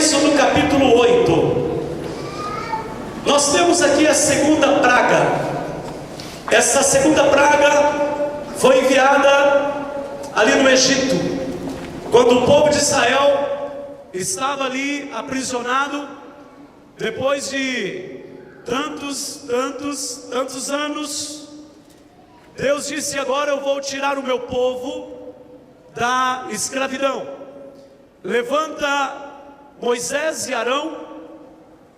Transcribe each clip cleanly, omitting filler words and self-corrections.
Êxodo capítulo 8. Nós temos aqui a segunda praga. Essa segunda praga foi enviada ali no Egito, quando o povo de Israel estava ali aprisionado, depois de tantos anos. Deus disse: agora eu vou tirar o meu povo da escravidão. Levanta Moisés e Arão,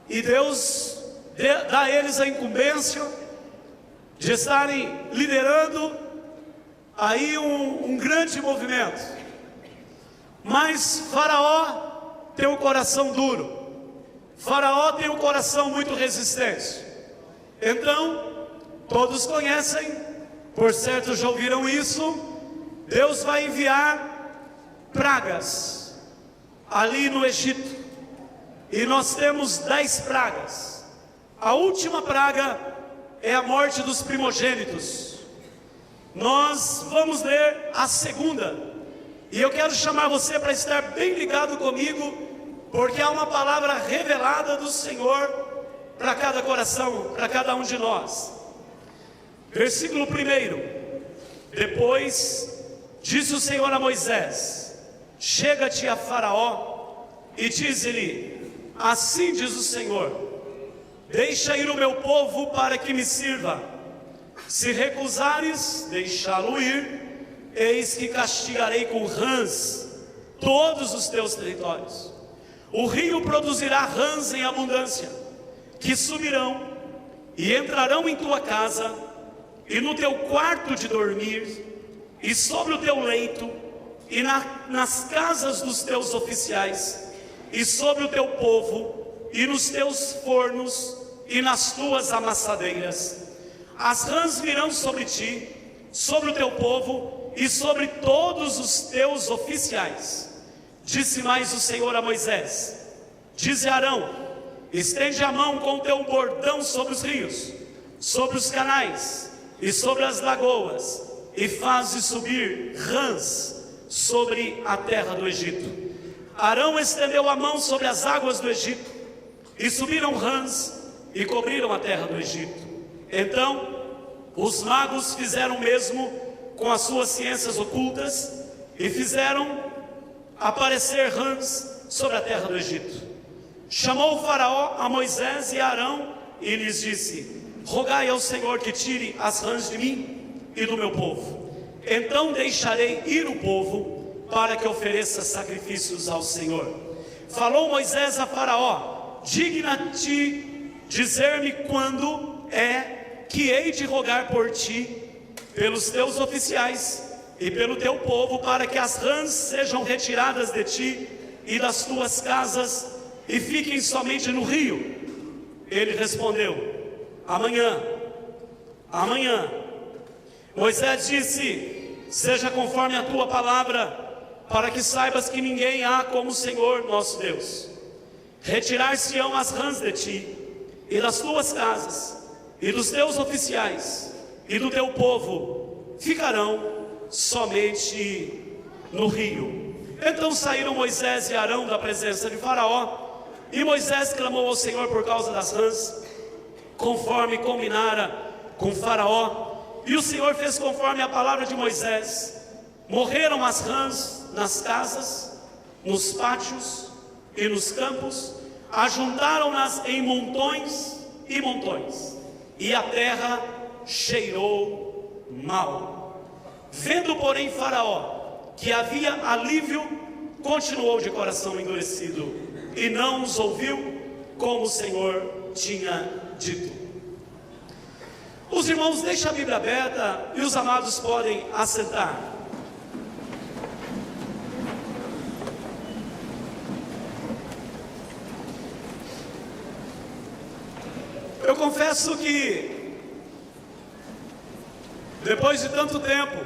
e Deus dá a eles a incumbência de estarem liderando aí um grande movimento. Mas Faraó tem um coração duro, Faraó tem um coração muito resistente. Então, todos conhecem, por certo já ouviram isso, Deus vai enviar pragas ali no Egito, e nós temos 10 pragas. A última praga é a morte dos primogênitos. Nós vamos ler a segunda, e eu quero chamar você para estar bem ligado comigo, porque há uma palavra revelada do Senhor para cada coração, para cada um de nós. Versículo 1: depois disse o Senhor a Moisés: chega-te a Faraó e dize-lhe: assim diz o Senhor, deixa ir o meu povo para que me sirva. Se recusares deixá-lo ir, eis que castigarei com rãs todos os teus territórios. O rio produzirá rãs em abundância, que subirão e entrarão em tua casa, e no teu quarto de dormir, e sobre o teu leito, e nas casas dos teus oficiais, e sobre o teu povo, e nos teus fornos, e nas tuas amassadeiras. As rãs virão sobre ti, sobre o teu povo, e sobre todos os teus oficiais. Disse mais o Senhor a Moisés: dize a Arão: estende a mão com o teu bordão sobre os rios, sobre os canais, e sobre as lagoas, e faze subir rãs sobre a terra do Egito. Arão estendeu a mão sobre as águas do Egito, e subiram rãs e cobriram a terra do Egito. Então os magos fizeram o mesmo com as suas ciências ocultas, e fizeram aparecer rãs sobre a terra do Egito. Chamou o Faraó a Moisés e a Arão e lhes disse: rogai ao Senhor que tire as rãs de mim e do meu povo. Então deixarei ir o povo, para que ofereça sacrifícios ao Senhor. Falou Moisés a Faraó: digna-te dizer-me quando é que hei de rogar por ti, pelos teus oficiais e pelo teu povo, para que as rãs sejam retiradas de ti e das tuas casas, e fiquem somente no rio. Ele respondeu: amanhã. Moisés disse: seja conforme a tua palavra, para que saibas que ninguém há como o Senhor nosso Deus. Retirar-se-ão as rãs de ti e das tuas casas, e dos teus oficiais e do teu povo, ficarão somente no rio. Então saíram Moisés e Arão da presença de Faraó, e Moisés clamou ao Senhor por causa das rãs, conforme combinara com Faraó. E o Senhor fez conforme a palavra de Moisés. Morreram as rãs nas casas, nos pátios e nos campos, ajuntaram-nas em montões e montões, e a terra cheirou mal. Vendo, porém, Faraó que havia alívio, continuou de coração endurecido, e não os ouviu, como o Senhor tinha dito. Os irmãos, deixem a Bíblia aberta, e os amados podem assentar. Eu confesso que, depois de tanto tempo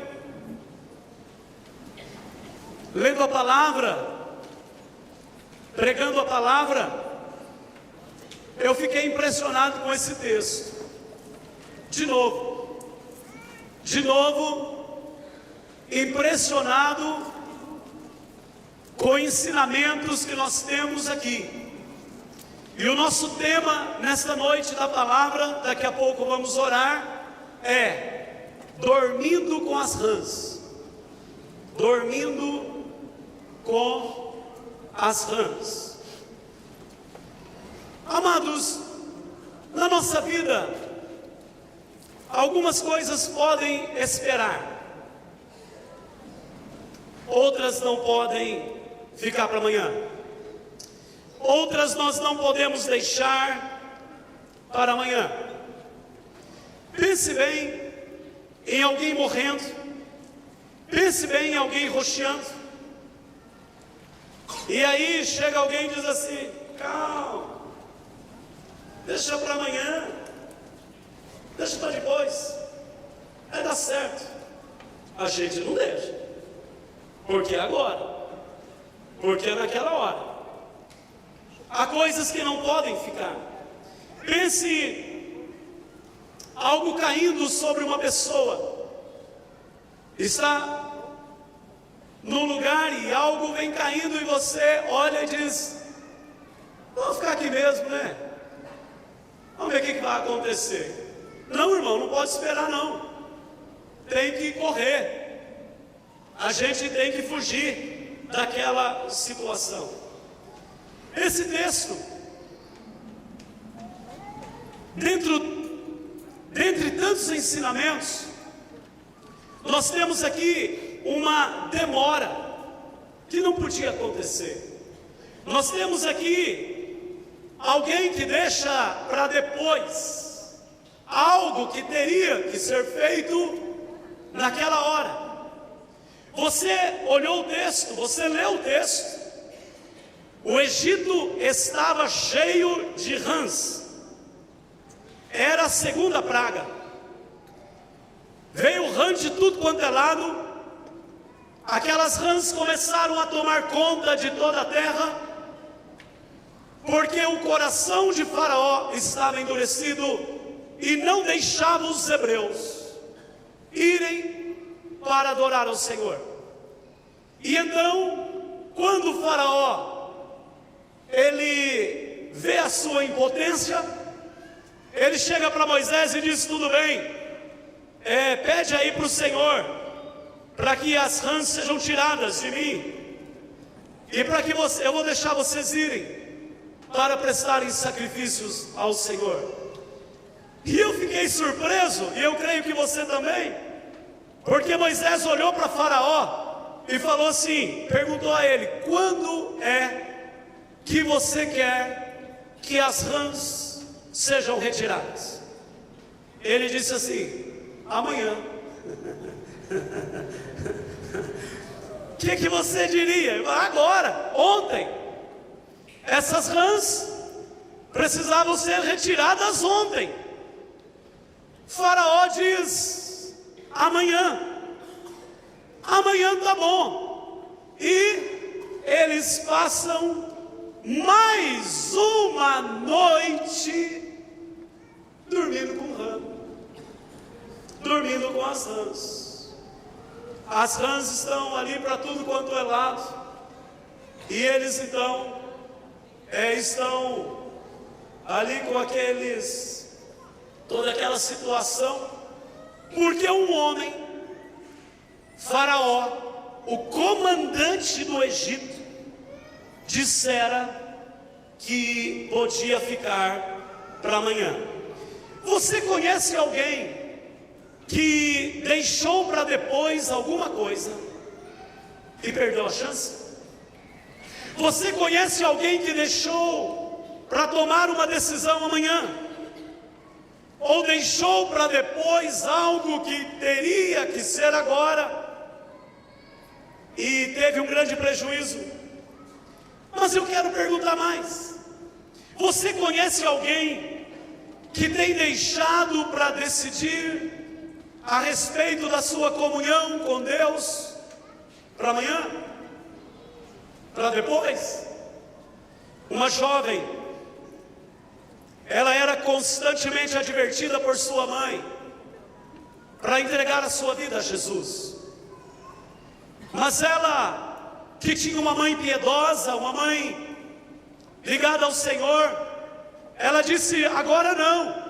lendo a palavra, pregando a palavra, eu fiquei impressionado com esse texto. De novo, impressionado com ensinamentos que nós temos aqui. E o nosso tema nesta noite da palavra, daqui a pouco vamos orar, é dormindo com as rãs. Dormindo com as rãs. Amados, na nossa vida, algumas coisas podem esperar, outras não podem ficar para amanhã. Outras nós não podemos deixar para amanhã. Pense bem em alguém morrendo. Pense bem em alguém roxeando. E aí chega alguém e diz assim: calma, deixa para amanhã, deixa para depois, vai dar certo. A gente não deixa, porque é agora, porque é naquela hora. Há coisas que não podem ficar. Pense algo caindo sobre uma pessoa. Está num lugar e algo vem caindo e você olha e diz: vamos ficar aqui mesmo, né? Vamos ver o que vai acontecer. Não, irmão, não pode esperar não. Tem que correr. A gente tem que fugir daquela situação. Esse texto, dentre tantos ensinamentos, nós temos aqui uma demora que não podia acontecer. Nós temos aqui alguém que deixa para depois algo que teria que ser feito naquela hora. Você olhou o texto, você leu o texto. O Egito estava cheio de rãs. Era a segunda praga. Veio rã de tudo quanto é lado. Aquelas rãs começaram a tomar conta de toda a terra, porque o coração de Faraó estava endurecido e não deixava os hebreus irem para adorar ao Senhor. E então, quando o Faraó ele vê a sua impotência, ele chega para Moisés e diz: tudo bem, pede aí para o Senhor, para que as rãs sejam tiradas de mim, e para que eu vou deixar vocês irem para prestarem sacrifícios ao Senhor. E eu fiquei surpreso, e eu creio que você também, porque Moisés olhou para Faraó e falou assim, perguntou a ele: quando é que você quer que as rãs sejam retiradas? Ele disse assim: amanhã. O que você diria? Agora, ontem. Essas rãs precisavam ser retiradas ontem. Faraó diz: amanhã. Amanhã tá bom. E eles passam mais uma noite dormindo com rã, dormindo com as rãs. As rãs estão ali para tudo quanto é lado, e eles então estão ali com toda aquela situação, porque um homem, Faraó, o comandante do Egito, dissera que podia ficar para amanhã. Você conhece alguém que deixou para depois alguma coisa e perdeu a chance? Você conhece alguém que deixou para tomar uma decisão amanhã, ou deixou para depois algo que teria que ser agora e teve um grande prejuízo? Mas eu quero perguntar mais: você conhece alguém que tem deixado para decidir a respeito da sua comunhão com Deus para amanhã? Para depois? Uma jovem, ela era constantemente advertida por sua mãe para entregar a sua vida a Jesus, mas ela que tinha uma mãe piedosa, uma mãe ligada ao Senhor, ela disse: agora não,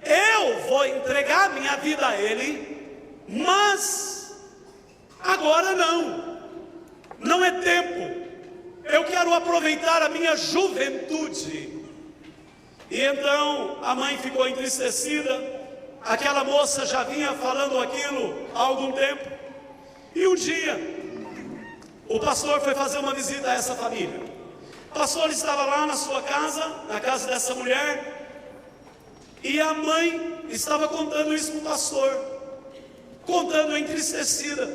eu vou entregar minha vida a Ele, mas agora não é tempo, eu quero aproveitar a minha juventude. E então a mãe ficou entristecida, aquela moça já vinha falando aquilo há algum tempo, e um dia o pastor foi fazer uma visita a essa família. O pastor estava lá na sua casa, na casa dessa mulher, e a mãe estava contando isso para o pastor, contando entristecida.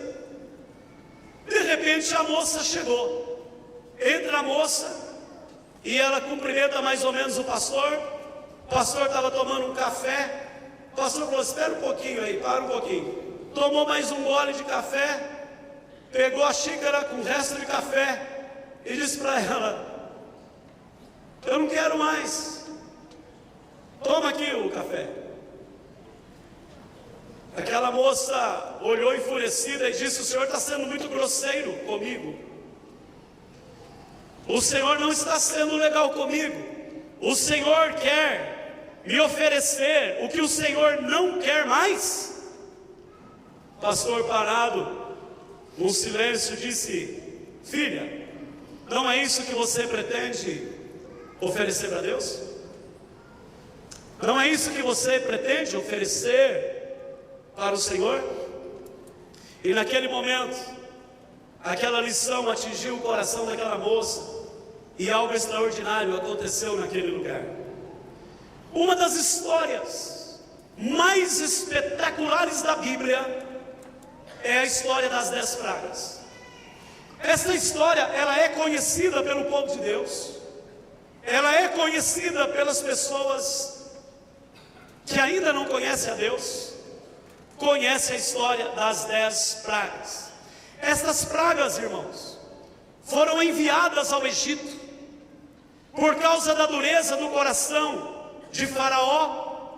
De repente a moça chegou, entra a moça, e ela cumprimenta mais ou menos o pastor estava tomando um café, o pastor falou: espera um pouquinho aí, para um pouquinho. Tomou mais um gole de café, pegou a xícara com o resto de café, e disse para ela: eu não quero mais, toma aqui o café. Aquela moça olhou enfurecida e disse: o senhor está sendo muito grosseiro comigo. O Senhor não está sendo legal comigo. O Senhor quer me oferecer o que o Senhor não quer mais. Pastor, parado, num silêncio, disse: filha, não é isso que você pretende oferecer para Deus? Não é isso que você pretende oferecer para o Senhor? E naquele momento, aquela lição atingiu o coração daquela moça, e algo extraordinário aconteceu naquele lugar. Uma das histórias mais espetaculares da Bíblia é a história das 10 pragas. Essa história, ela é conhecida pelo povo de Deus, ela é conhecida pelas pessoas que ainda não conhecem a Deus, conhecem a história das 10 pragas. Essas pragas, irmãos, foram enviadas ao Egito por causa da dureza do coração de Faraó.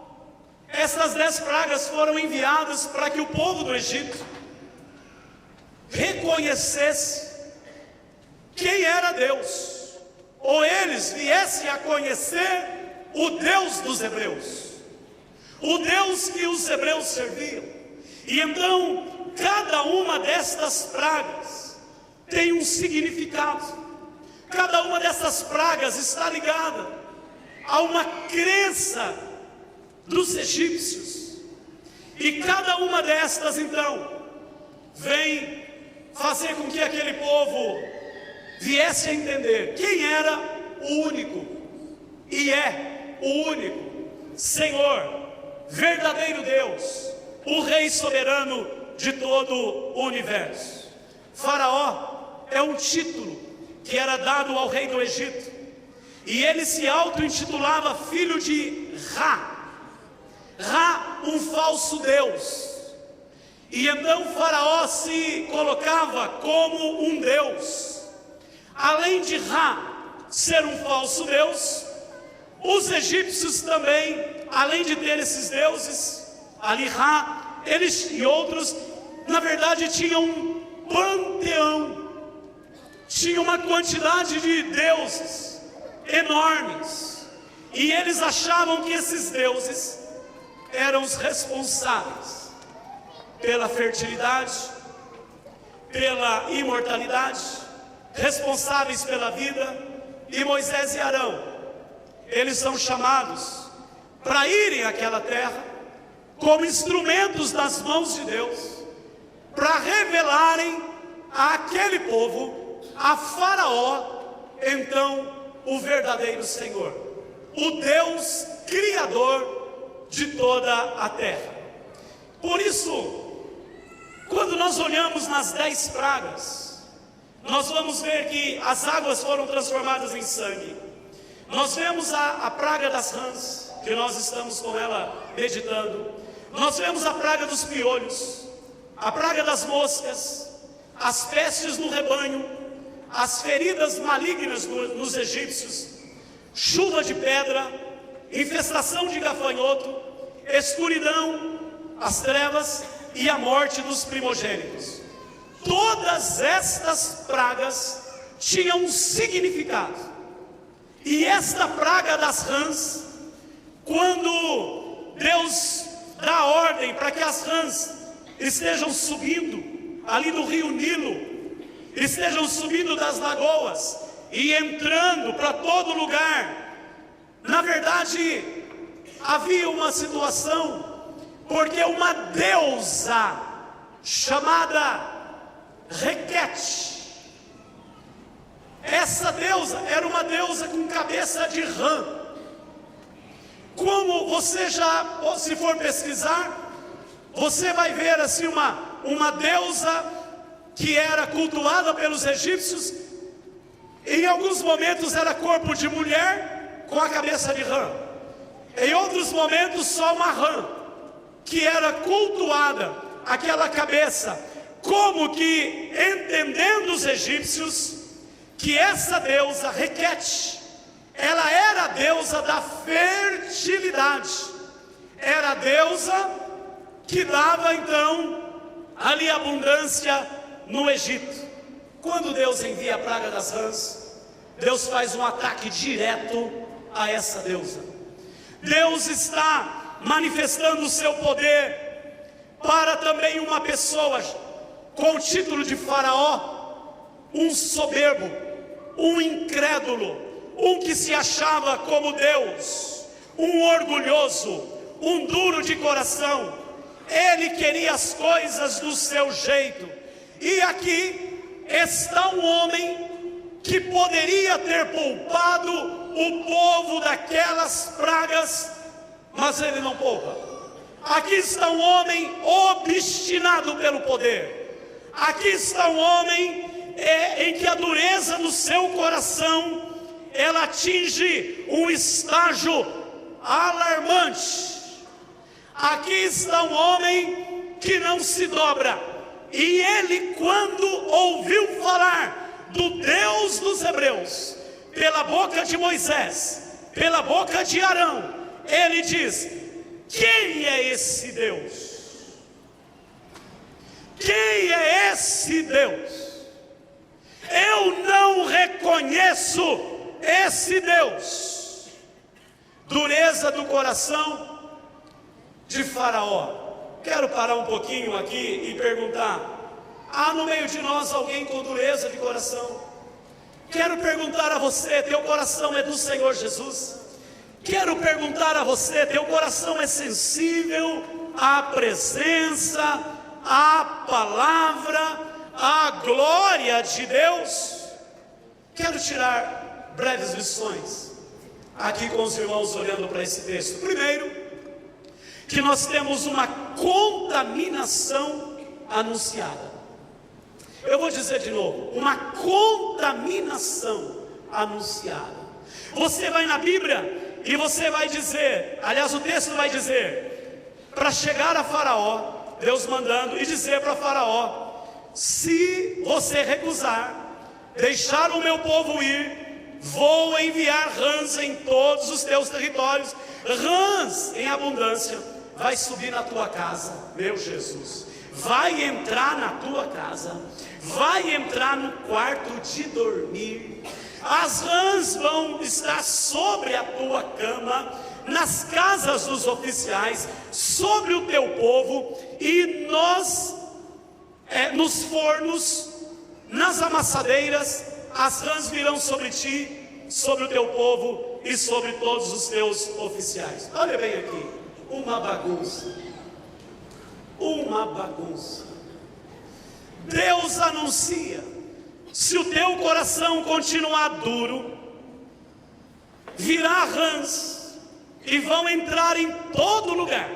Essas 10 pragas foram enviadas para que o povo do Egito reconhecesse quem era Deus, ou eles viessem a conhecer o Deus dos hebreus, o Deus que os hebreus serviam. E então, cada uma destas pragas tem um significado. Cada uma dessas pragas está ligada a uma crença dos egípcios. E cada uma destas, então, vem fazer com que aquele povo viesse a entender quem era o único, e é o único Senhor, verdadeiro Deus, o Rei soberano de todo o universo. Faraó é um título que era dado ao rei do Egito, e ele se auto-intitulava filho de Ra, um falso Deus. E então Faraó se colocava como um Deus. Além de Ra ser um falso Deus, os egípcios também, além de ter esses deuses, ali Ra, eles e outros, na verdade tinham um panteão, tinha uma quantidade de deuses enormes, e eles achavam que esses deuses eram os responsáveis pela fertilidade, pela imortalidade, responsáveis pela vida. E Moisés e Arão, eles são chamados para irem àquela terra como instrumentos das mãos de Deus, para revelarem àquele povo, a Faraó, então, o verdadeiro Senhor, o Deus Criador de toda a terra. Por isso, quando nós olhamos nas 10 pragas, nós vamos ver que as águas foram transformadas em sangue. Nós vemos a praga das rãs, que nós estamos com ela meditando. Nós vemos a praga dos piolhos, a praga das moscas, as pestes no rebanho, as feridas malignas nos egípcios, chuva de pedra, infestação de gafanhoto, escuridão, as trevas e a morte dos primogênitos. Todas estas pragas tinham um significado. E esta praga das rãs, quando Deus dá ordem para que as rãs estejam subindo ali do rio Nilo, estejam subindo das lagoas e entrando para todo lugar, na verdade havia uma situação, porque uma deusa chamada Requete, essa deusa era uma deusa com cabeça de rã. Como você já, se for pesquisar, você vai ver assim uma deusa que era cultuada pelos egípcios. Em alguns momentos era corpo de mulher com a cabeça de rã. Em outros momentos só uma rã, que era cultuada, aquela cabeça. Como que, entendendo os egípcios, que essa deusa Requete, ela era a deusa da fertilidade, era a deusa que dava então ali abundância no Egito. Quando Deus envia a praga das rãs, Deus faz um ataque direto a essa deusa. Deus está manifestando o seu poder para também uma pessoa com o título de Faraó, um soberbo, um incrédulo, um que se achava como Deus, um orgulhoso, um duro de coração. Ele queria as coisas do seu jeito. E aqui está um homem que poderia ter poupado o povo daquelas pragas, mas ele não poupa. Aqui está um homem obstinado pelo poder. Aqui está um homem em que a dureza do seu coração, ela atinge um estágio alarmante. Aqui está um homem que não se dobra. E ele, quando ouviu falar do Deus dos Hebreus, pela boca de Moisés, pela boca de Arão, ele diz: quem é esse Deus? Quem é esse Deus? Eu não reconheço esse Deus. Dureza do coração de Faraó. Quero parar um pouquinho aqui e perguntar: há no meio de nós alguém com dureza de coração? Quero perguntar a você: teu coração é do Senhor Jesus? Quero perguntar a você: teu coração é sensível à presença, à palavra, à glória de Deus? Quero tirar breves lições aqui com os irmãos olhando para esse texto. Primeiro, que nós temos uma contaminação anunciada. Eu vou dizer de novo: uma contaminação anunciada. Você vai na Bíblia e você vai dizer, aliás o texto vai dizer, para chegar a Faraó, Deus mandando e dizer para Faraó: se você recusar, deixar o meu povo ir, vou enviar rãs em todos os teus territórios. Rãs em abundância vai subir na tua casa, meu Jesus, vai entrar na tua casa, vai entrar no quarto de dormir. As rãs vão estar sobre a tua cama, nas casas dos oficiais, sobre o teu povo, e nos fornos, nas amassadeiras, as rãs virão sobre ti, sobre o teu povo e sobre todos os teus oficiais. Olha bem aqui, uma bagunça. Uma bagunça. Deus anuncia: se o teu coração continuar duro, virá rãs e vão entrar em todo lugar,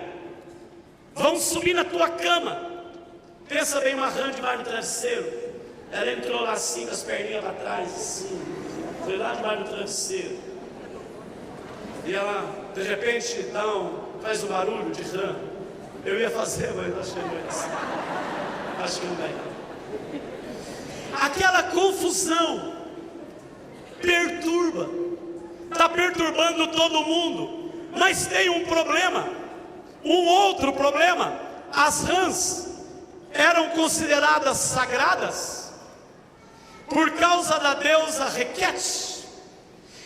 vão subir na tua cama. Pensa bem, uma rã debaixo do travesseiro. Ela entrou lá assim, com as perninhas para trás, assim, foi lá debaixo do travesseiro. E ela, de repente, faz um barulho de rã. Eu ia fazer, mas não chegou assim. Acho que não vai. Aquela confusão perturba, está perturbando todo mundo. Mas tem um problema, um outro problema. As rãs, eram consideradas sagradas por causa da deusa Requete.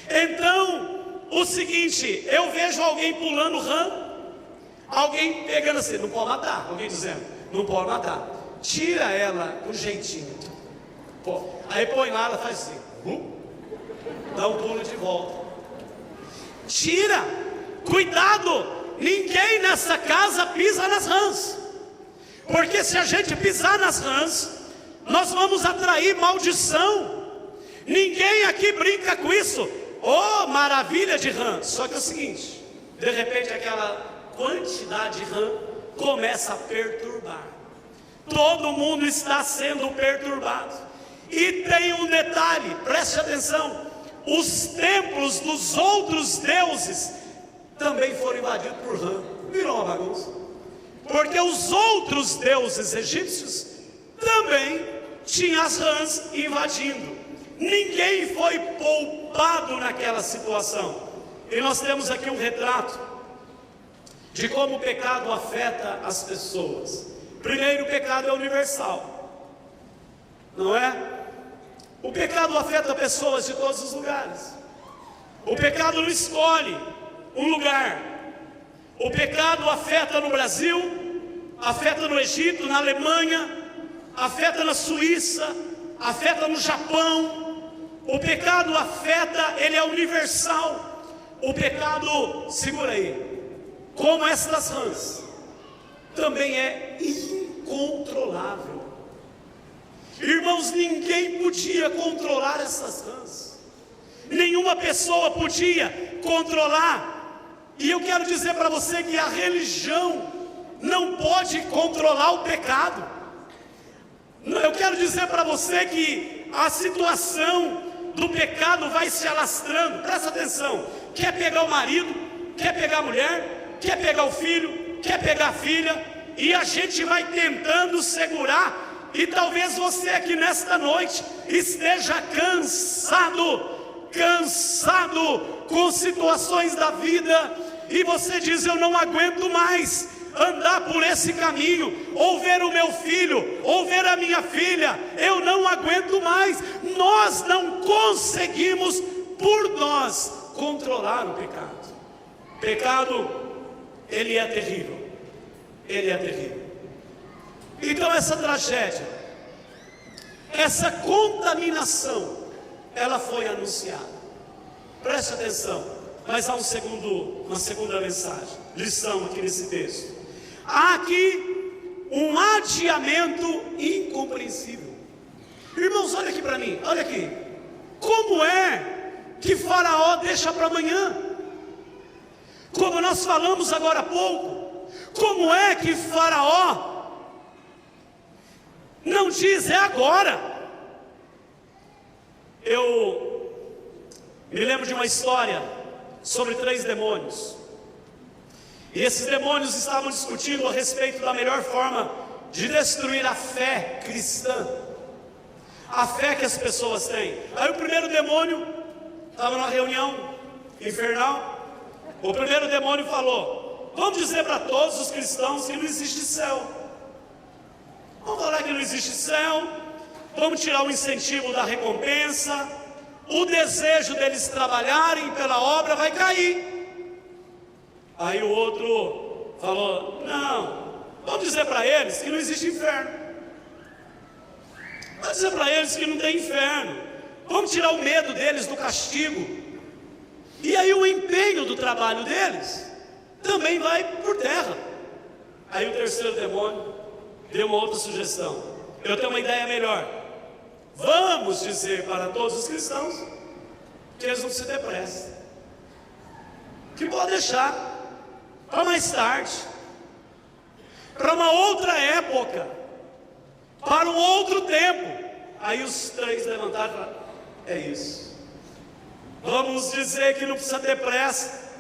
Então, o seguinte, eu vejo alguém pulando rã, alguém pegando assim, não pode matar, alguém dizendo, não pode matar, tira ela com jeitinho, aí põe lá, ela faz assim, dá um pulo de volta, tira, cuidado, ninguém nessa casa pisa nas rãs, porque se a gente pisar nas rãs, nós vamos atrair maldição. Ninguém aqui brinca com isso. Oh, maravilha de rã. Só que é o seguinte, de repente aquela quantidade de rã começa a perturbar. Todo mundo está sendo perturbado. E tem um detalhe, preste atenção, os templos dos outros deuses também foram invadidos por rã. Virou uma bagunça, porque os outros deuses egípcios também tinham as rãs invadindo. Ninguém foi poupado naquela situação. E nós temos aqui um retrato de como o pecado afeta as pessoas. Primeiro, o pecado é universal, não é? O pecado afeta pessoas de todos os lugares. O pecado não escolhe um lugar. O pecado afeta no Brasil, afeta no Egito, na Alemanha, afeta na Suíça, afeta no Japão. O pecado afeta, ele é universal. O pecado, segura aí, como estas rãs, também é incontrolável. Irmãos, ninguém podia controlar essas rãs. Nenhuma pessoa podia controlar. E eu quero dizer para você que a religião não pode controlar o pecado. Eu quero dizer para você que a situação do pecado vai se alastrando. Presta atenção, quer pegar o marido, quer pegar a mulher, quer pegar o filho, quer pegar a filha, e a gente vai tentando segurar. E talvez você aqui nesta noite esteja cansado com situações da vida, e você diz, eu não aguento mais andar por esse caminho, ou ver o meu filho, ou ver a minha filha, eu não aguento mais. Nós não conseguimos por nós controlar o pecado. O pecado, ele é terrível, ele é terrível. Então essa tragédia, essa contaminação, ela foi anunciada. Preste atenção, mas há uma segunda mensagem, lição aqui nesse texto. Há aqui um adiamento incompreensível. Irmãos, olha aqui para mim, olha aqui. Como é que Faraó deixa para amanhã? Como nós falamos agora há pouco, como é que Faraó não diz, é agora? Eu me lembro de uma história sobre 3 demônios. E esses demônios estavam discutindo a respeito da melhor forma de destruir a fé cristã, a fé que as pessoas têm. Aí o primeiro demônio estava numa reunião infernal. O primeiro demônio falou, vamos dizer para todos os cristãos que não existe céu. Vamos falar que não existe céu, vamos tirar o incentivo da recompensa, o desejo deles trabalharem pela obra vai cair. Aí o outro falou, não, vamos dizer para eles que não existe inferno. Vamos dizer para eles que não tem inferno. Vamos tirar o medo deles do castigo. E aí o empenho do trabalho deles também vai por terra. Aí o terceiro demônio deu uma outra sugestão. Eu tenho uma ideia melhor. Vamos dizer para todos os cristãos que eles não se depressem, que pode deixar para mais tarde, para uma outra época, para um outro tempo. Aí os 3 levantaram e falaram, é isso, vamos dizer que não precisa ter pressa,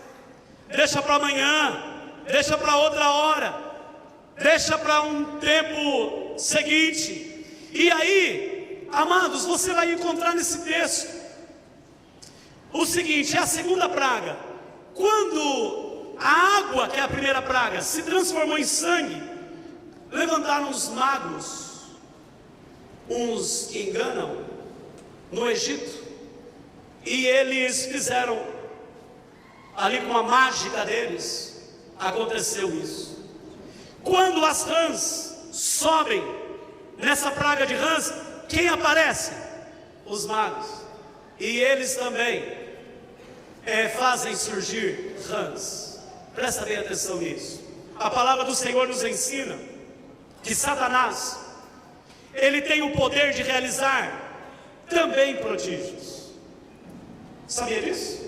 deixa para amanhã, deixa para outra hora, deixa para um tempo seguinte. E aí, amados, você vai encontrar nesse texto o seguinte, é a segunda praga. Quando a água, que é a primeira praga, se transformou em sangue, levantaram os magos, uns que enganam, no Egito, e eles fizeram, ali com a mágica deles, aconteceu isso. Quando as rãs sobem nessa praga de rãs, quem aparece? Os magos. E eles também fazem surgir rãs. Presta bem atenção nisso. A palavra do Senhor nos ensina que Satanás, ele tem o poder de realizar também prodígios. Sabia disso?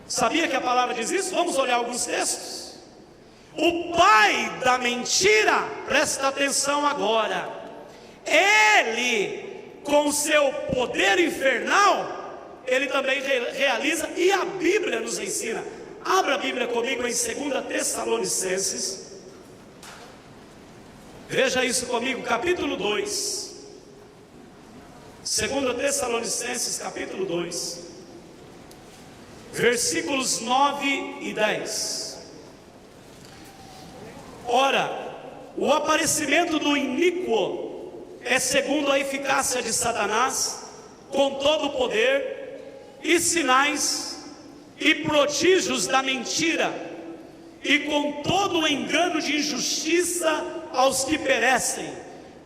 Sabia que a palavra diz isso? Vamos olhar alguns textos. O pai da mentira, presta atenção agora, ele, com seu poder infernal, ele também realiza, e a Bíblia nos ensina. Abra a Bíblia comigo em 2 Tessalonicenses. Veja isso comigo, capítulo 2. 2 Tessalonicenses, capítulo 2, versículos 9 e 10. Ora, o aparecimento do iníquo é segundo a eficácia de Satanás, com todo o poder, e sinais e prodígios da mentira, e com todo o engano de injustiça aos que perecem,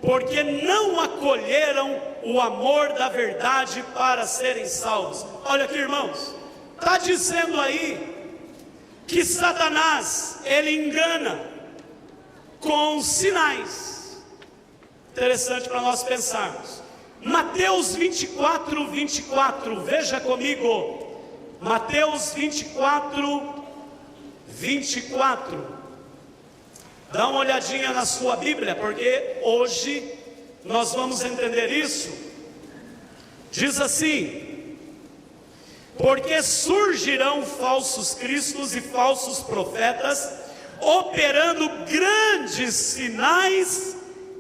porque não acolheram o amor da verdade para serem salvos. Olha aqui, irmãos, está dizendo aí que Satanás, ele engana com sinais. Interessante para nós pensarmos. Mateus 24, 24, veja comigo. Mateus 24, 24. Dá uma olhadinha na sua Bíblia, porque hoje nós vamos entender isso. Diz assim: porque surgirão falsos cristos e falsos profetas, operando grandes sinais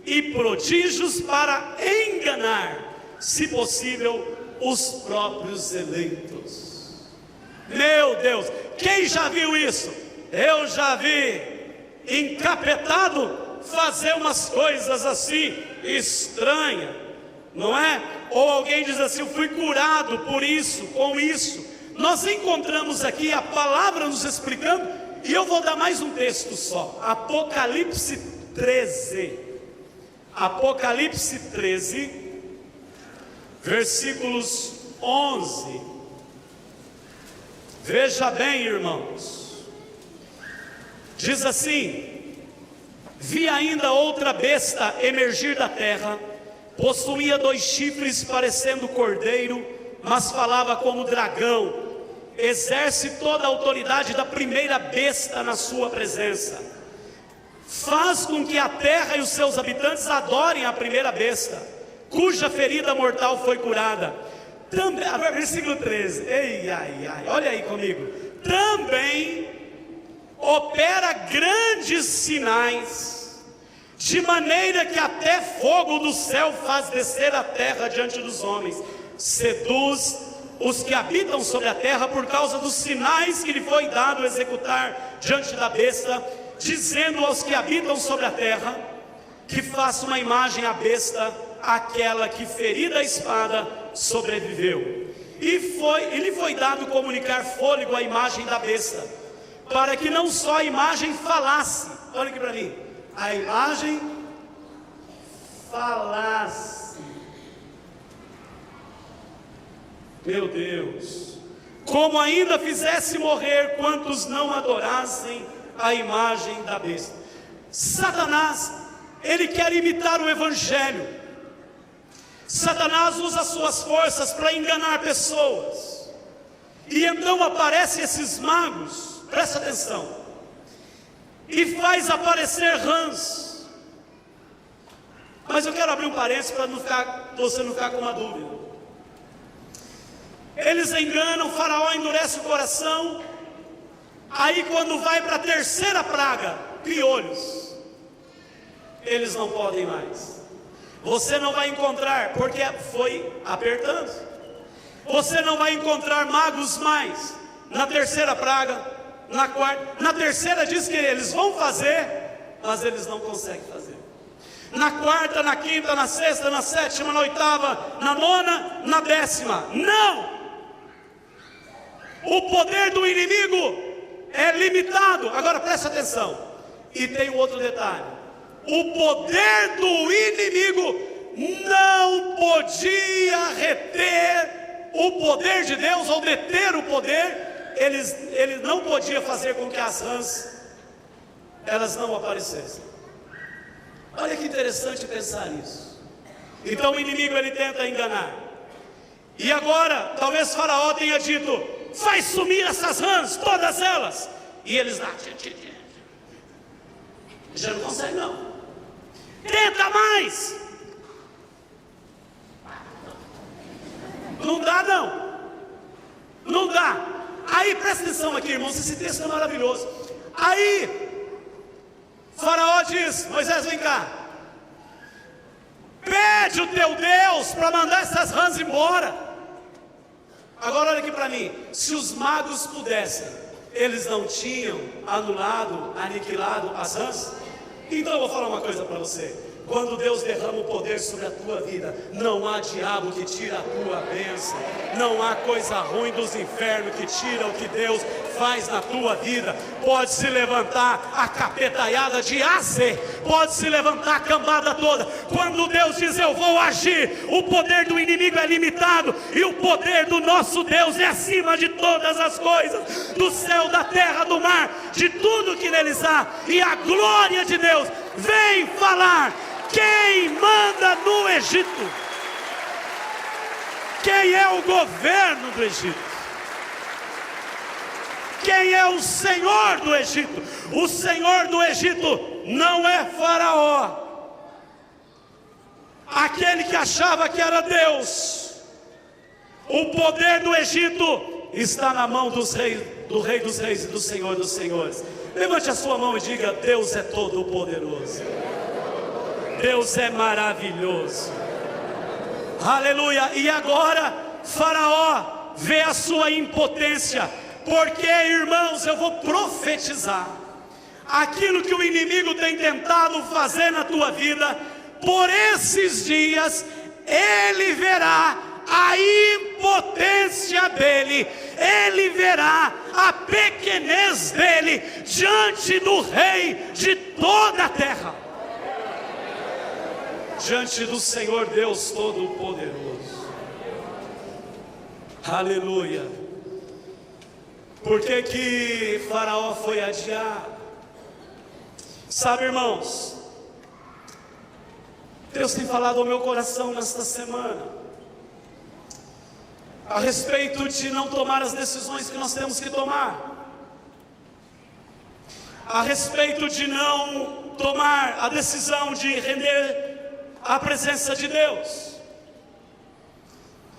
e prodígios para enganar, se possível, os próprios eleitos. Meu Deus, quem já viu isso? Eu já vi encapetado fazer umas coisas assim estranhas, não é? Ou alguém diz assim: eu fui curado por isso, com isso. Nós encontramos aqui a palavra nos explicando, e eu vou dar mais um texto só. Apocalipse 13. Apocalipse 13, versículos 11. Veja bem, irmãos. Diz assim: vi ainda outra besta emergir da terra, possuía 2 chifres parecendo cordeiro, mas falava como dragão, exerce toda a autoridade da primeira besta na sua presença, faz com que a terra e os seus habitantes adorem a primeira besta, cuja ferida mortal foi curada. Também, versículo 13, olha aí comigo. Também opera grandes sinais, de maneira que até fogo do céu faz descer a terra diante dos homens, seduz os que habitam sobre a terra por causa dos sinais que lhe foi dado executar diante da besta, dizendo aos que habitam sobre a terra que faça uma imagem à besta, aquela que ferida a espada sobreviveu. E lhe foi dado comunicar fôlego à imagem da besta, para que não só a imagem falasse, olha aqui para mim, a imagem falasse. Meu Deus, como ainda fizesse morrer quantos não adorassem a imagem da besta. Satanás, ele quer imitar o Evangelho. Satanás usa suas forças para enganar pessoas. E então aparecem esses magos, presta atenção, e faz aparecer rãs. Mas eu quero abrir um parênteses para você não ficar com uma dúvida. Eles enganam, o faraó endurece o coração. Aí quando vai para a terceira praga, piolhos, eles não podem mais. Você não vai encontrar, porque foi apertando. Você não vai encontrar magos mais. Na terceira praga, na quarta, na terceira diz que eles vão fazer, mas eles não conseguem fazer. na quarta, na quinta, na sexta, na sétima, na oitava, na nona, na décima. Não! O poder do inimigo é limitado. Agora presta atenção. E tem um outro detalhe. O poder do inimigo não podia reter o poder de Deus, ou deter o poder. Ele não podia fazer com que as rãs, elas não aparecessem. Olha que interessante pensar nisso. Então o inimigo, ele tenta enganar. E agora, talvez Faraó tenha dito: faz sumir essas rãs, todas elas. E eles lá, já não consegue não. Tenta mais. Não dá não. Não dá. Aí presta atenção aqui, irmãos, esse texto é maravilhoso. Aí Faraó diz: Moisés, vem cá, pede o teu Deus para mandar essas rãs embora. Agora olha aqui para mim. Se os magos pudessem, eles não tinham anulado, aniquilado as rãs? Então eu vou falar uma coisa para você. Quando Deus derrama o poder sobre a tua vida, não há diabo que tira a tua bênção. Não há coisa ruim dos infernos que tira o que Deus faz na tua vida. Pode se levantar a capetaiada de A a Z, pode se levantar a cambada toda. Quando Deus diz eu vou agir, o poder do inimigo é limitado, e o poder do nosso Deus é acima de todas as coisas, do céu, da terra, do mar, de tudo que neles há. E a glória de Deus vem falar. Quem manda no Egito? Quem é o governo do Egito? Quem é o Senhor do Egito? O Senhor do Egito não é Faraó, aquele que achava que era Deus. O poder do Egito está na mão do Rei dos Reis e do Senhor dos Senhores. Levante a sua mão e diga: Deus é todo poderoso. Deus é maravilhoso. Aleluia. E agora Faraó vê a sua impotência, porque, irmãos, eu vou profetizar aquilo que o inimigo tem tentado fazer na tua vida. Por esses dias ele verá a impotência dele, ele verá a pequenez dele diante do Rei de toda a terra, diante do Senhor Deus Todo-Poderoso. Aleluia. Por que Faraó foi adiado? Sabe, irmãos, Deus tem falado ao meu coração nesta semana a respeito de não tomar as decisões que nós temos que tomar, a respeito de não tomar a decisão de render a presença de Deus.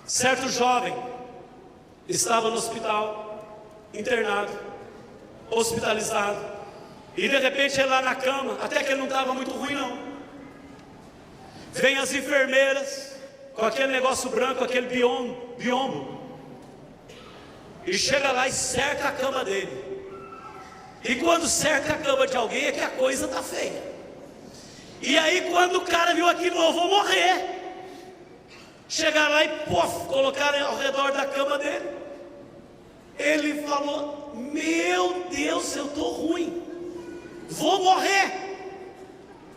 Certo jovem estava no hospital, internado, hospitalizado, e de repente ele lá na cama, até que ele não estava muito ruim não, vem as enfermeiras com aquele negócio branco, aquele biombo, e chega lá e cerca a cama dele. E quando cerca a cama de alguém é que a coisa está feia. E aí quando o cara viu aquilo, eu vou morrer, chegaram lá e colocaram ao redor da cama dele. Ele falou: meu Deus, eu estou ruim, vou morrer.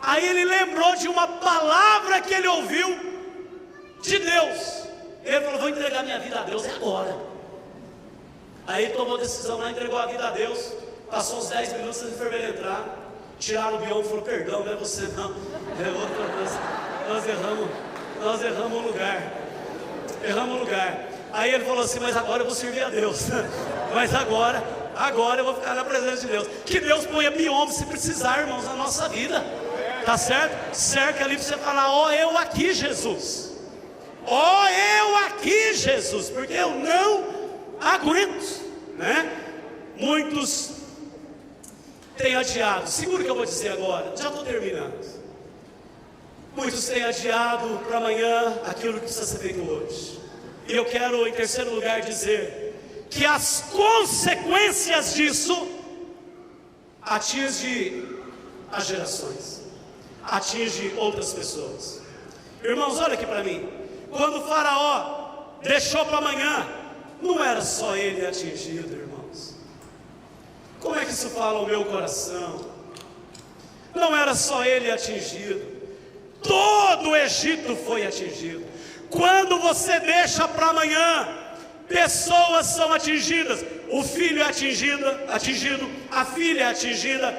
Aí ele lembrou de uma palavra que ele ouviu de Deus. Ele falou: vou entregar minha vida a Deus, é agora. Aí ele tomou a decisão lá, entregou a vida a Deus. Passou uns 10 minutos, as enfermeiras entraram, tiraram o biombo e falou: perdão, não é você não, é outra coisa. Nós erramos o lugar. Aí ele falou assim: mas agora eu vou servir a Deus. Mas agora eu vou ficar na presença de Deus. Que Deus ponha biombo se precisar, irmãos, na nossa vida. Tá certo? Cerca ali para você falar: ó, eu aqui, Jesus. Ó, eu aqui, Jesus. Porque eu não aguento, né? Muitos têm adiado. Segura o que eu vou dizer agora, já estou terminando. Muitos têm adiado para amanhã aquilo que precisa ser feito hoje. E eu quero, em terceiro lugar, dizer que as consequências disso atingem as gerações. atinge outras pessoas. Irmãos, olha aqui para mim. Quando o faraó deixou para amanhã, não era só ele atingido, irmãos. Como é que isso fala ao meu coração? Não era só ele atingido, todo o Egito foi atingido. Quando você deixa para amanhã, pessoas são atingidas. O filho é atingido, a filha é atingida.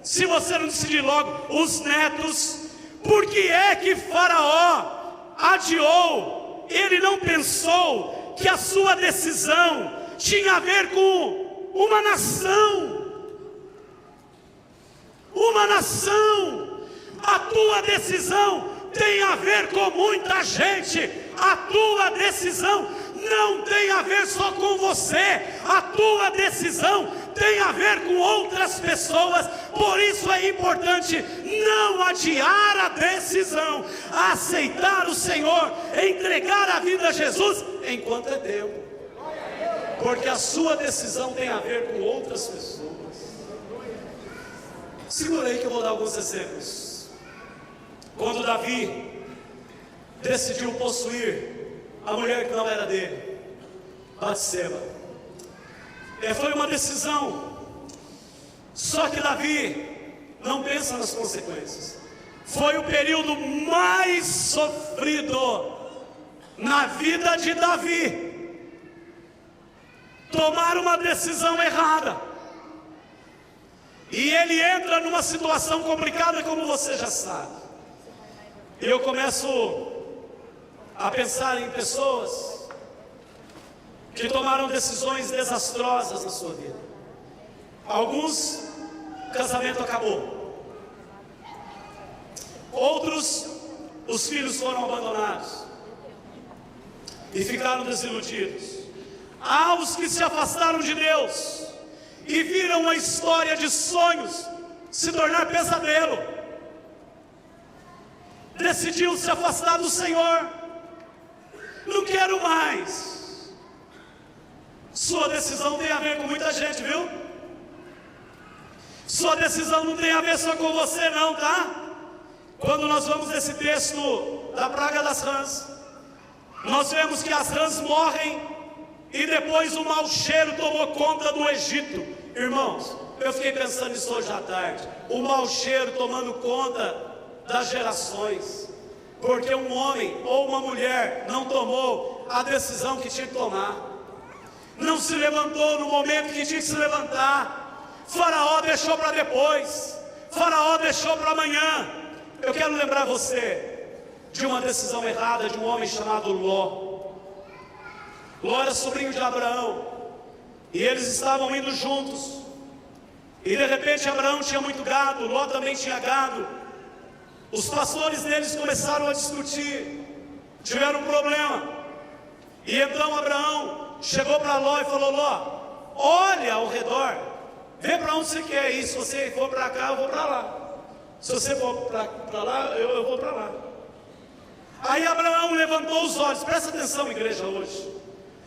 Se você não decidir logo, os netos. Por que é que Faraó adiou? Ele não pensou que a sua decisão tinha a ver com uma nação. Uma nação. A tua decisão tem a ver com muita gente. A tua decisão não tem a ver só com você. A tua decisão tem a ver com outras pessoas. Por isso é importante não adiar a decisão, aceitar o Senhor, entregar a vida a Jesus enquanto é tempo, porque a sua decisão tem a ver com outras pessoas. Segura aí que eu vou dar alguns exemplos. Quando Davi decidiu possuir a mulher que não era dele, Batseba, foi uma decisão. Só que Davi não pensa nas consequências. Foi o período mais sofrido na vida de Davi. Tomar uma decisão errada, e ele entra numa situação complicada, como você já sabe. E eu começo a pensar em pessoas que tomaram decisões desastrosas na sua vida. Alguns, o casamento acabou. Outros, os filhos foram abandonados e ficaram desiludidos. Há os que se afastaram de Deus e viram a história de sonhos se tornar pesadelo. Decidiu se afastar do Senhor. Não quero mais. Sua decisão tem a ver com muita gente, viu? Sua decisão não tem a ver só com você não, tá? Quando nós vamos nesse texto da praga das rãs, nós vemos que as rãs morrem e depois o mau cheiro tomou conta do Egito. Irmãos, eu fiquei pensando nisso hoje à tarde. O mau cheiro tomando conta das gerações, porque um homem ou uma mulher não tomou a decisão que tinha que tomar, não se levantou no momento que tinha que se levantar. Faraó deixou para depois, Faraó deixou para amanhã. Eu quero lembrar você de uma decisão errada de um homem chamado Ló. Ló era sobrinho de Abraão, e eles estavam indo juntos, e de repente Abraão tinha muito gado, Ló também tinha gado. Os pastores deles começaram a discutir, tiveram um problema, e então Abraão chegou para Ló e falou: Ló, olha ao redor, vê para onde você quer ir. Se você for para cá, eu vou para lá. Se você for para lá, eu vou para lá. Aí Abraão levantou os olhos. Presta atenção, igreja, hoje.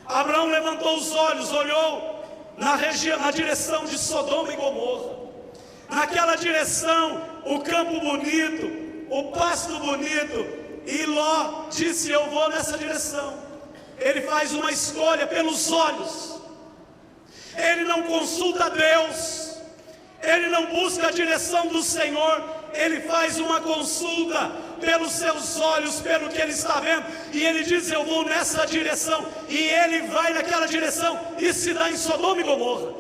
Abraão levantou os olhos, olhou na direção de Sodoma e Gomorra. Naquela direção, o campo bonito, o pasto bonito. E Ló disse: eu vou nessa direção. Ele faz uma escolha pelos olhos. Ele não consulta Deus, ele não busca a direção do Senhor, ele faz uma consulta pelos seus olhos, pelo que ele está vendo, e ele diz: eu vou nessa direção, e ele vai naquela direção, e se dá em Sodoma e Gomorra.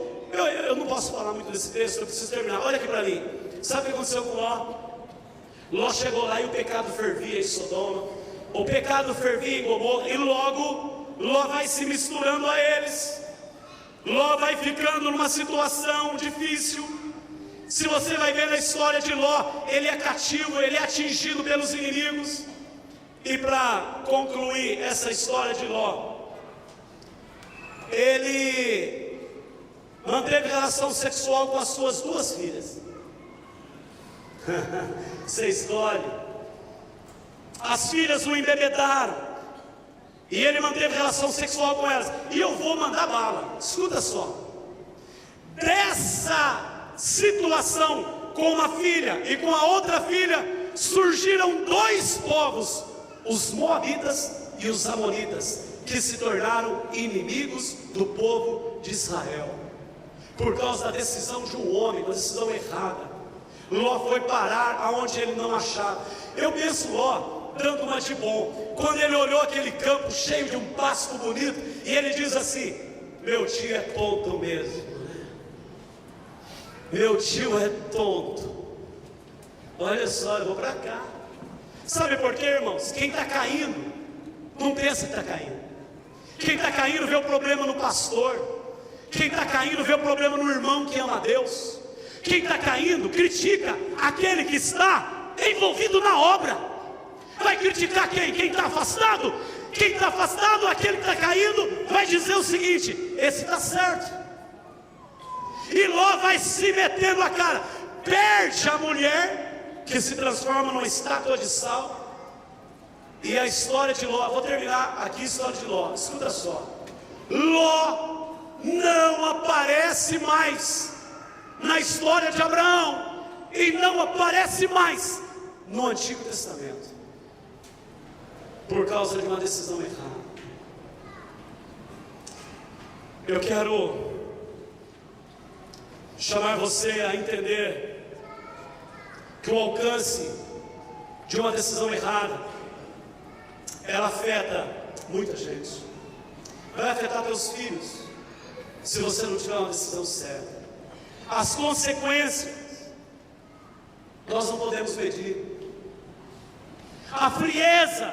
Eu não posso falar muito desse texto, eu preciso terminar. Olha aqui para mim, sabe o que aconteceu com Ló? Ló chegou lá e o pecado fervia em Sodoma, o pecado fervia em Gomorra, e logo Ló vai se misturando a eles. Ló vai ficando numa situação difícil. Se você vai ver na história de Ló, ele é cativo, ele é atingido pelos inimigos. E para concluir essa história de Ló, ele manteve relação sexual com as suas duas filhas. Você escolhe. As filhas o embebedaram, e ele manteve relação sexual com elas. E eu vou mandar bala. Escuta só. Dessa situação com uma filha e com a outra filha, surgiram dois povos, os moabitas e os amonitas, que se tornaram inimigos do povo de Israel, por causa da decisão de um homem, uma decisão errada. Ló foi parar aonde ele não achava. Eu penso Ló dando uma de bom, quando ele olhou aquele campo cheio de um pasto bonito, e ele diz assim: meu tio é tonto mesmo, meu tio é tonto, olha só, eu vou para cá. Sabe por quê, irmãos? Quem está caindo não pensa que está caindo. Quem está caindo vê o problema no pastor. Quem está caindo vê o problema no irmão que ama a Deus. Quem está caindo critica aquele que está envolvido na obra. Vai criticar quem? Quem está afastado? Quem está afastado, aquele que está caindo, vai dizer o seguinte: esse está certo. E Ló vai se metendo a cara, perde a mulher, que se transforma numa estátua de sal. E a história de Ló, vou terminar aqui a história de Ló, escuta só. Ló não aparece mais na história de Abraão, e não aparece mais no Antigo Testamento, por causa de uma decisão errada. Eu quero chamar você a entender que o alcance de uma decisão errada, ela afeta muita gente. Vai afetar teus filhos, se você não tiver uma decisão certa. As consequências nós não podemos medir. A frieza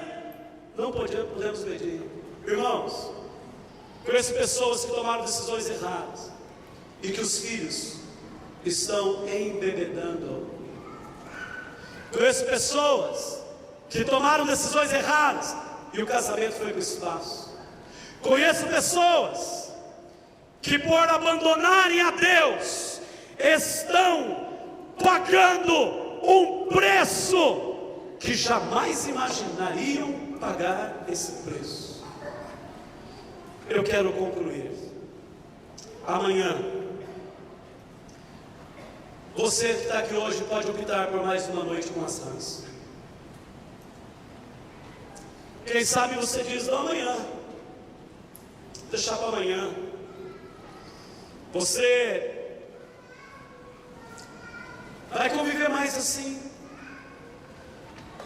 não podemos medir. Irmãos, conheço pessoas que tomaram decisões erradas e que os filhos estão embebedando. Conheço pessoas que tomaram decisões erradas e o casamento foi para o espaço. Conheço pessoas que, por abandonarem a Deus, estão pagando um preço que jamais imaginariam pagar esse preço. Eu quero concluir. Amanhã, você que está aqui hoje pode optar por mais uma noite com as rãs. Quem sabe você diz: não, amanhã, deixar para amanhã. Você vai conviver mais assim.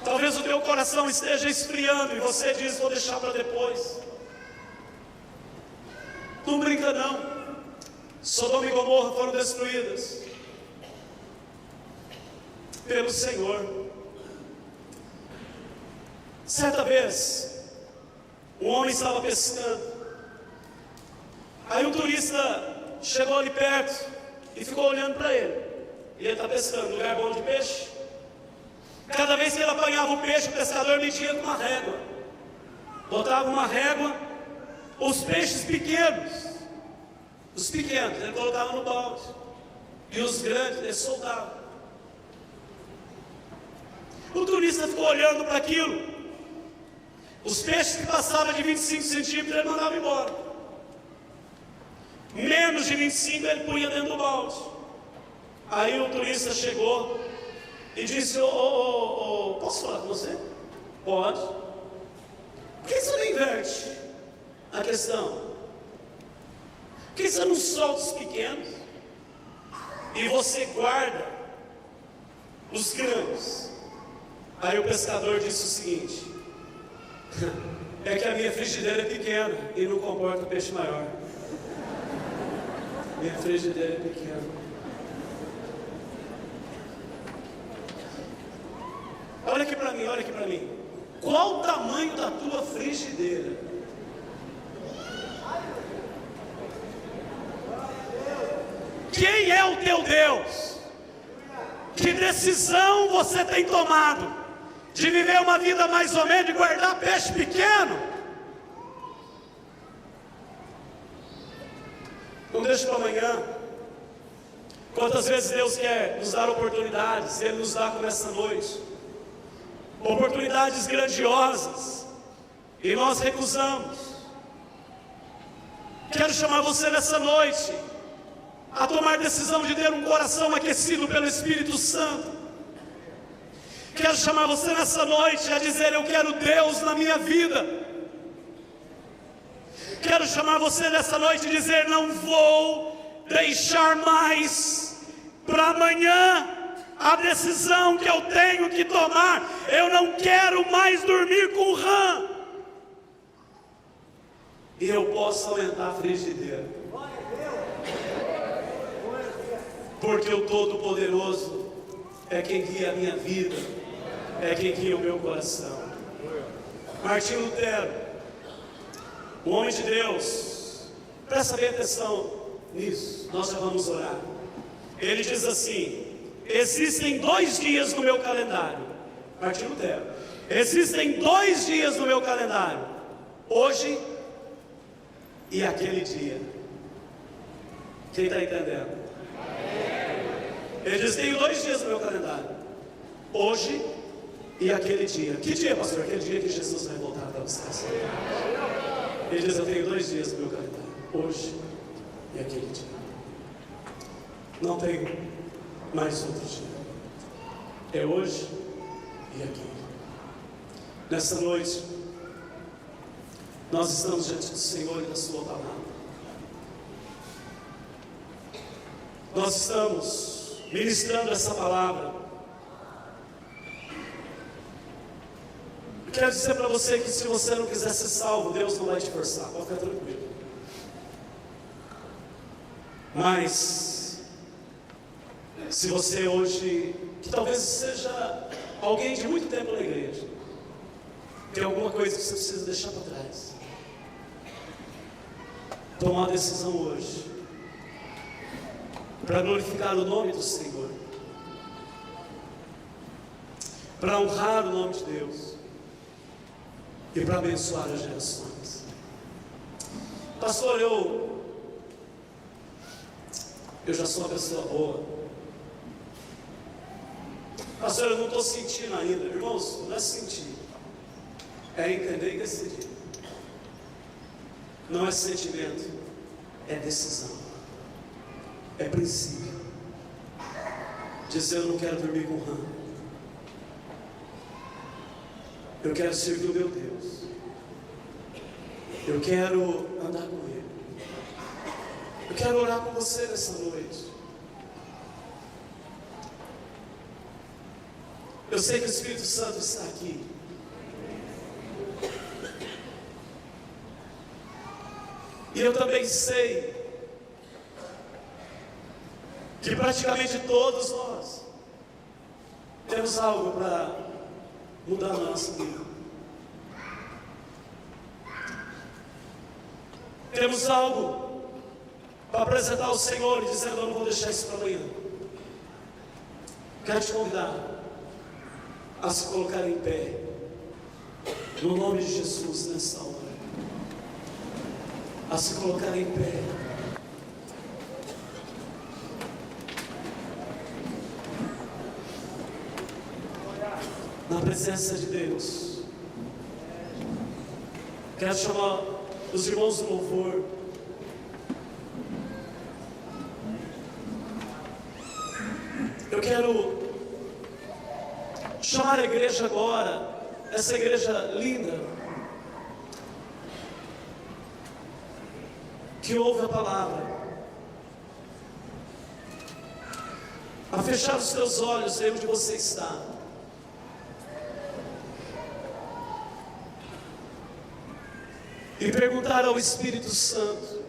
Talvez o teu coração esteja esfriando e você diz: vou deixar para depois. Não brinca não. Sodoma e Gomorra foram destruídas pelo Senhor. Certa vez, um homem estava pescando. Aí um turista chegou ali perto e ficou olhando para ele. E ele está pescando, lugar bom de peixe. Cada vez que ele apanhava o peixe, o pescador media com uma régua. Botava uma régua, os peixes pequenos, ele colocava no balde. E os grandes, ele soltava. O turista ficou olhando para aquilo. Os peixes que passavam de 25 centímetros, ele mandava embora. Menos de 25, ele punha dentro do balde. Aí o turista chegou e disse: posso falar com você? Pode. Por que você não inverte a questão? Por que você não solta os pequenos e você guarda os grandes? Aí o pescador disse o seguinte: é que a minha frigideira é pequena e não comporta peixe maior. Minha frigideira é pequena. Olha aqui para mim, olha aqui para mim. Qual o tamanho da tua frigideira? Quem é o teu Deus? Que decisão você tem tomado? De viver uma vida mais ou menos, de guardar peixe pequeno? Não deixe para amanhã. Quantas vezes Deus quer nos dar oportunidades, Ele nos dá como essa noite. Oportunidades grandiosas, e nós recusamos. Quero chamar você nessa noite a tomar decisão de ter um coração aquecido pelo Espírito Santo. Quero chamar você nessa noite a dizer: eu quero Deus na minha vida. Quero chamar você nessa noite a dizer: não vou deixar mais para amanhã a decisão que eu tenho que tomar. Eu não quero mais dormir com rã. E eu posso aumentar a frigideira, porque o Todo-Poderoso é quem guia a minha vida, é quem guia o meu coração. Martinho Lutero, o homem de Deus, presta bem atenção nisso, nós já vamos orar. Ele diz assim: existem 2 dias no meu calendário. Martinho Lutero: existem 2 dias no meu calendário, hoje e aquele dia. Quem está entendendo? Ele diz: tenho 2 dias no meu calendário, hoje e aquele dia. Que dia, pastor? Aquele dia que Jesus vai voltar para vocês. Ele diz: eu tenho 2 dias no meu calendário, hoje e aquele dia. Não tenho mais outro dia, é hoje e aquele. Nessa noite, nós estamos diante do Senhor e da sua palavra. Nós estamos ministrando essa palavra. Quero dizer para você que se você não quiser ser salvo, Deus não vai te forçar, pode ficar tranquilo. Mas se você hoje, que talvez seja alguém de muito tempo na igreja, tem alguma coisa que você precisa deixar para trás, tomar uma decisão hoje para glorificar o nome do Senhor, para honrar o nome de Deus e para abençoar as gerações. Pastor, eu já sou uma pessoa boa. Pastor, eu não estou sentindo ainda. Irmãos, não é sentir, é entender e decidir. Não é sentimento, é decisão, é princípio. Dizer: eu não quero dormir com rã, eu quero servir o meu Deus, eu quero andar com Ele. Eu quero orar com você nessa noite. Eu sei que o Espírito Santo está aqui. E eu também sei que praticamente todos nós temos algo para mudar na nossa vida. Temos algo para apresentar ao Senhor e dizer: eu não vou deixar isso para amanhã. Quero te convidar a se colocar em pé, no nome de Jesus, nessa hora. A se colocar em pé. Na presença de Deus. Quero chamar os irmãos do louvor. Eu quero chamar a igreja agora, essa igreja linda, que ouve a palavra, a fechar os teus olhos aí onde você está. E perguntar ao Espírito Santo: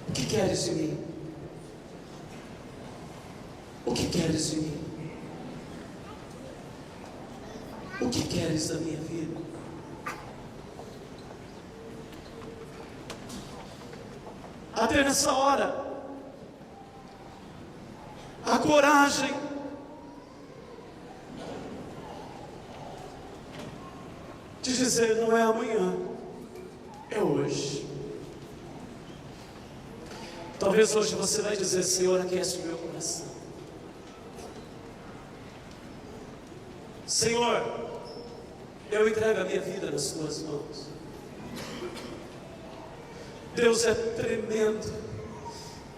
o que queres de mim? O que queres de mim? O que queres da minha vida? Até nessa hora, a coragem de dizer: não é amanhã, é hoje. Talvez hoje você vai dizer: Senhor, aquece o meu coração. Senhor, eu entrego a minha vida nas tuas mãos. Deus é tremendo,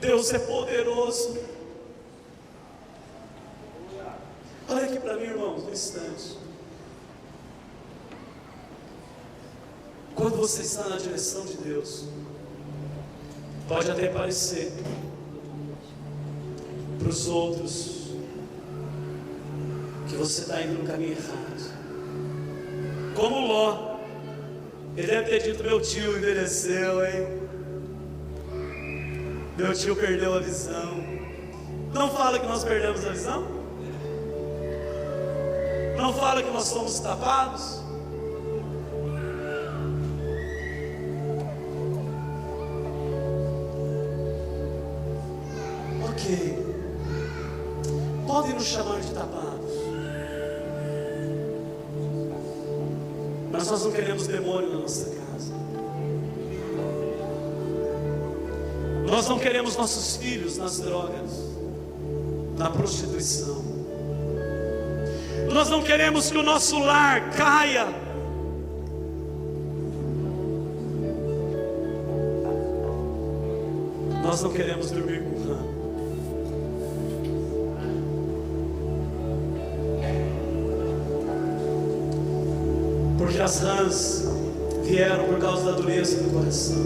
Deus é poderoso. Olha aqui para mim, irmãos, um instante. Quando você está na direção de Deus, pode até parecer para os outros que você está indo no caminho errado. Como Ló, ele deve ter dito: meu tio envelheceu, hein? Meu tio perdeu a visão. Não fala que nós perdemos a visão? Não fala que nós somos tapados? Ok, podem nos chamar de tapados, mas nós não queremos demônio na nossa casa. Nós não queremos nossos filhos nas drogas, na prostituição. Nós não queremos que o nosso lar caia. Nós não queremos dormir com rã. Porque as rãs vieram por causa da dureza do coração.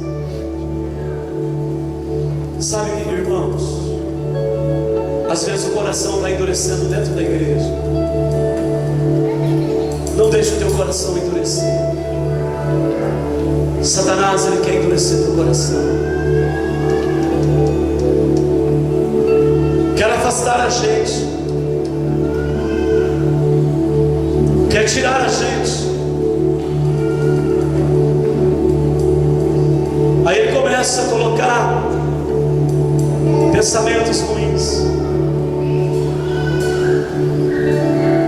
Sabe, irmãos, às vezes o coração está endurecendo dentro da igreja. Não deixe o teu coração endurecer. Satanás, ele quer endurecer teu coração, quer afastar a gente, quer tirar a gente. Aí ele começa a colocar pensamentos ruins.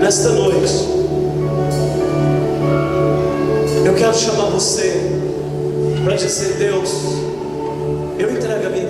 Nesta noite, eu quero chamar você para dizer: Deus, eu entrego a minha